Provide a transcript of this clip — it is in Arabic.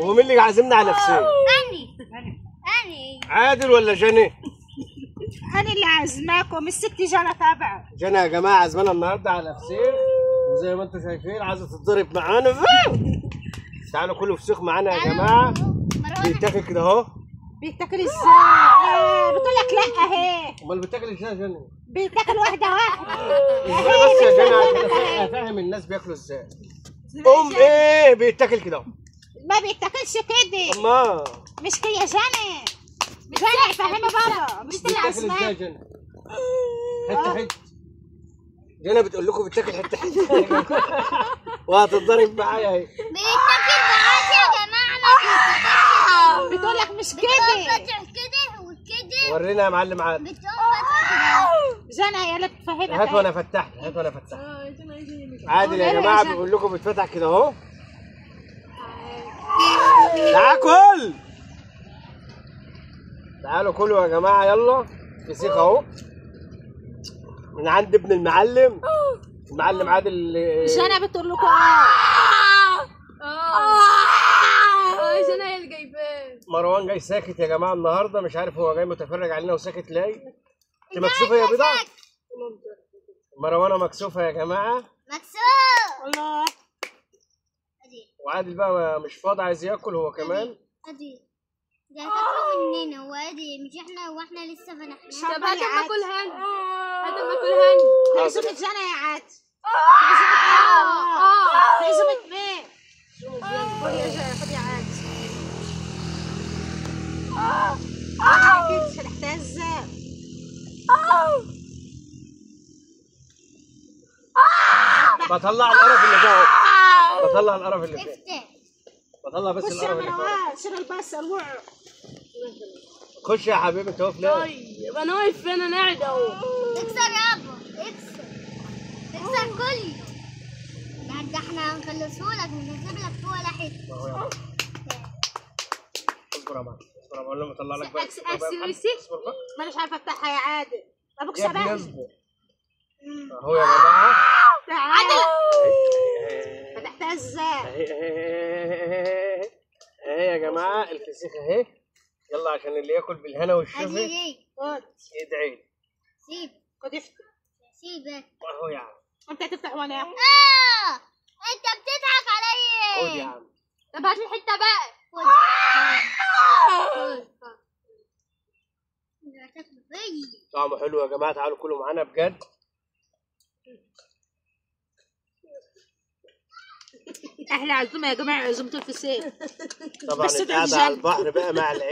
هو مين اللي عازمنا على فسيخ؟ أني عادل ولا جنى؟ أنا اللي عازماكم، الست جنى تابعة. جنى يا جماعه عازمانا النهارده على فسيخ، وزي ما انتم شايفين عايزه تتضرب معانا. تعالوا كلوا فسيخ معانا يا جماعه. بيتاكل كده اهو. بيتاكل ازاي؟ بتقول لك لا اهي. امال بيتاكل ازاي يا جنى؟ بيتاكل واحده واحده. ازاي بس يا جنى عشان افهم الناس بياكلوا ازاي. ايه بيتاكل كده اهو. ما بيتاكلش كده. اما مش كده يا جنى. جنى فهمي بابا، مش اللي بيتاكل ازاي يا عازماك. جنى؟ حته حته. جنى بتقول لكم بيتاكل حته حته وهتتضرب معايا اهي. بيتاكل بعاد يا جماعة، ما بيتاكلش. بتقول لك مش بتقوم كده. فاتح كده وكده. ورينا يا معلم عادل. بتقوم فاتح كده. جنى يا لا بتفهمك. هات وانا فتحت، هات وانا فتحت. عادل يا جماعه بيقول لكم بيتفتح كده اهو. تعال كل. تعالوا كلوا يا جماعه يلا. فسيخ اهو من عند ابن المعلم. المعلم عادل. جنى بتقول لكم جنى هي اللي جايباه. مروان جاي ساكت يا جماعه النهارده، مش عارف هو جاي متفرج علينا وساكت ليه. انت مكسوفه يا بيضه؟ مروانه مكسوفه يا جماعه. مكسور. الله. وعادل بقى مش فاضي عايز ياكل هو كمان. ادي ده تاكلوا مننا، وادي مش احنا واحنا لسه فنحناش. طب هات اما اكل هاني. هات اما اكل هاني. عزومة جنى يا عاد. عزومة مين؟ خد يا جنى، خد يا عاد. اكيد شرحتها ازاي؟ بطلع القرف اللي فيه اهو. بطلع القرف اللي فيه. افتح. بطلع بس خش يا القرف اللي فيه. مروان، شيل البصل الوعي. خش يا حبيبي انت واقف ليه؟ طيب انا واقف فين؟ انا قاعد اهو. اكسر يابا، اكسر. اكسر كله. ده احنا هنخلصهولك، مش هنسيب لك فيه ولا حته. اهو يلا. اصبر يا معلم، اصبر يا معلم اطلع لك بقى. أكسر اصبر بقى. مانيش عارفه افتحها يا عادل. ابوك يا ابني سبقني. اصبر. اهو يا جماعه. تعال. فتحتها ازاي؟ اهي يا جماعه الفسيخ اهي. يلا عشان اللي ياكل بالهنا والشفا ادي خد. يدعي. سيب. خد افتح. سيبك. اهو يا عم. انت هتفتح وانا اخد. انت بتضحك عليا. خد يا عم. طب هات لي حته بقى. طعمه حلو يا جماعه، تعالوا كلوا معانا بجد. احلى عزومه يا جماعه، عزومه الفسيخ. طبعا بس القعده تدعي على جنب. البحر بقى مع العيله.